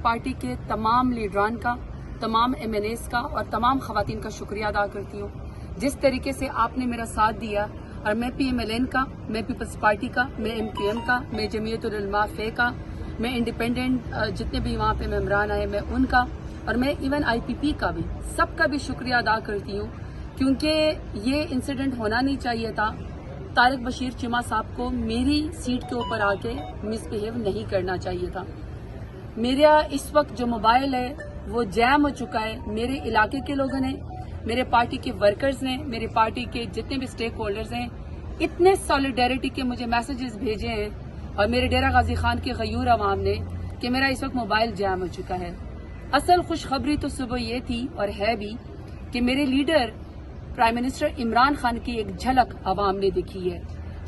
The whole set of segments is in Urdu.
پارٹی کے تمام لیڈران کا، تمام MNAs کا اور تمام خواتین کا شکریہ ادا کرتی ہوں جس طریقے سے آپ نے میرا ساتھ دیا. اور میں PMLN کا، میں پیپلز پارٹی کا، میں MQM کا، میں جمعیت العلماء فے کا، میں انڈیپینڈنٹ جتنے بھی وہاں پہ ممبران آئے میں ان کا، اور میں ایون IPP کا بھی، سب کا بھی شکریہ ادا کرتی ہوں کیونکہ یہ انسیڈنٹ ہونا نہیں چاہیے تھا. طارق بشیر چیمہ صاحب کو میری سیٹ کے اوپر آ کے مس بہیو نہیں کرنا چاہیے تھا. میرا اس وقت جو موبائل ہے وہ جیم ہو چکا ہے. میرے علاقے کے لوگوں نے، میرے پارٹی کے ورکرز نے، میرے پارٹی کے جتنے بھی سٹیک ہولڈرز ہیں، اتنے سالیڈیرٹی کے مجھے میسیجز بھیجے ہیں اور میرے ڈیرہ غازی خان کے غیور عوام نے کہ میرا اس وقت موبائل جیم ہو چکا ہے. اصل خوشخبری تو صبح یہ تھی اور ہے بھی کہ میرے leader prime minister Imran Khan کی ایک جھلک عوام نے دکھی ہے.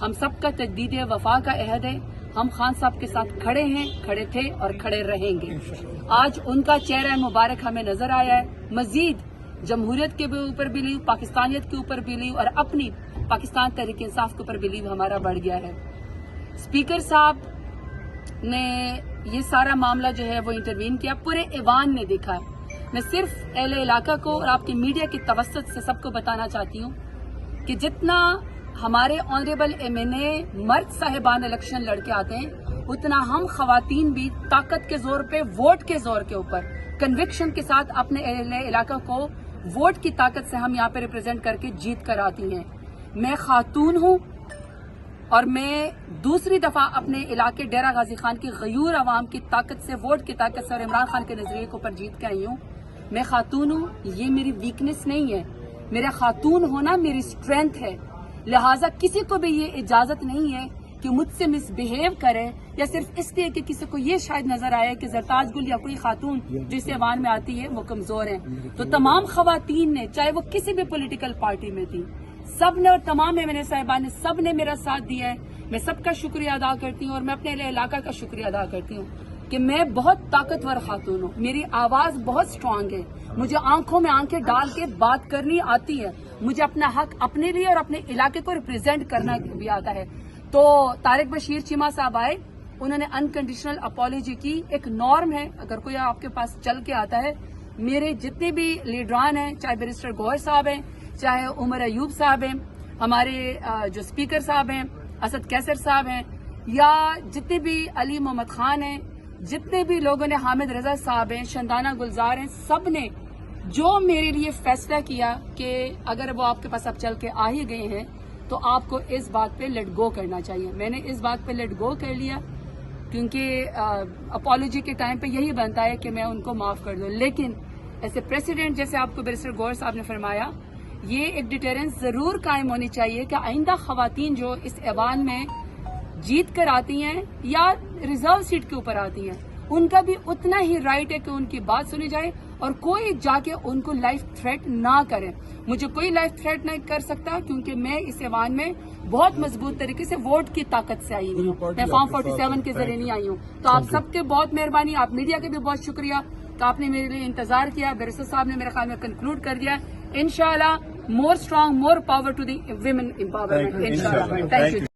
ہم سب کا تجدید وفا کا عہد ہے. ہم خان صاحب کے ساتھ کھڑے ہیں، کھڑے تھے اور کھڑے رہیں گے. آج ان کا چہرہ مبارک ہمیں نظر آیا ہے. مزید جمہوریت کے اوپر بلیو، پاکستانیت کے اوپر بلیو اور اپنی پاکستان تحریک انصاف کے اوپر بلیو ہمارا بڑھ گیا ہے. اسپیکر صاحب نے یہ سارا معاملہ جو ہے وہ انٹروین کیا، پورے ایوان نے دیکھا ہے. میں صرف اہل علاقہ کو اور آپ کی میڈیا کی توسط سے سب کو بتانا چاہتی ہوں کہ جتنا ہمارے آنریبل MNA مرد صاحبان الیکشن لڑ کے آتے ہیں، اتنا ہم خواتین بھی طاقت کے زور پہ، ووٹ کے زور کے اوپر، کنوکشن کے ساتھ اپنے اہل علاقہ کو ووٹ کی طاقت سے ہم یہاں پہ ریپرزینٹ کر کے جیت کر آتی ہیں. میں خاتون ہوں اور میں دوسری دفعہ اپنے علاقے ڈیرہ غازی خان کی غیور عوام کی طاقت سے، ووٹ کی طاقت سے اور عمران خان کے نظریے کے اوپر جیت کے آئی ہوں. میں خاتون ہوں، یہ میری ویکنس نہیں ہے. میرا خاتون ہونا میری اسٹرینتھ ہے. لہٰذا کسی کو بھی یہ اجازت نہیں ہے کہ مجھ سے مس بہیو کرے، یا صرف اس لیے کہ کسی کو یہ شاید نظر آئے کہ زرتاج گل یا کوئی خاتون جس ایوان میں آتی ہے وہ کمزور ہیں. تو تمام خواتین نے، چاہے وہ کسی بھی پولیٹیکل پارٹی میں تھی، سب نے، اور تمام MNA صاحبان نے، سب نے میرا ساتھ دیا ہے. میں سب کا شکریہ ادا کرتی ہوں اور میں اپنے علاقہ کا شکریہ ادا کرتی ہوں کہ میں بہت طاقتور خاتون ہوں. میری آواز بہت سٹرانگ ہے. مجھے آنکھوں میں آنکھیں ڈال کے بات کرنی آتی ہے. مجھے اپنا حق اپنے لیے اور اپنے علاقے کو ریپرزینٹ کرنا بھی آتا ہے. تو طارق بشیر چیمہ صاحب آئے، انہوں نے انکنڈیشنل اپالوجی کی. ایک نارم ہے، اگر کوئی آپ کے پاس چل کے آتا ہے، میرے جتنے بھی لیڈران ہیں، چاہے بیرسٹر گوہر صاحب ہیں، چاہے عمر ایوب صاحب ہیں، ہمارے جو اسپیکر صاحب ہیں اسد کیسر صاحب ہیں، یا جتنے بھی علی محمد خان ہیں، جتنے بھی لوگوں نے، حامد رضا صاحب ہیں، شندانہ گلزار ہیں، سب نے جو میرے لیے فیصلہ کیا کہ اگر وہ آپ کے پاس اب چل کے آ ہی گئے ہیں تو آپ کو اس بات پہ لیٹ گو کرنا چاہیے. میں نے اس بات پہ لیٹ گو کر لیا کیونکہ اپالوجی کے ٹائم پہ یہی بنتا ہے کہ میں ان کو معاف کر دوں. لیکن ایسے پریسیڈنٹ جیسے آپ کو بیرسٹر گوہر صاحب نے فرمایا، یہ ایک ڈیٹرنس ضرور قائم ہونی چاہیے کہ آئندہ خواتین جو اس ایوان میں جیت کر آتی ہیں یا ریزرو سیٹ کے اوپر آتی ہیں، ان کا بھی اتنا ہی رائٹ ہے کہ ان کی بات سنی جائے اور کوئی جا کے ان کو لائف تھریٹ نہ کرے. مجھے کوئی لائف تھریٹ نہیں کر سکتا کیونکہ میں اس ایوان میں بہت مضبوط طریقے سے ووٹ کی طاقت سے آئی ہوں. میں فارم 47 کے ذریعے نہیں آئی ہوں. تو آپ سب کے بہت مہربانی. آپ میڈیا کے بھی بہت شکریہ کہ آپ نے میرے لیے انتظار کیا. بیرسٹر صاحب نے میرے خیال میں کنکلوڈ کر دیا. انشاءاللہ more strong, more power to the women empowerment. Inshallah. Thank you.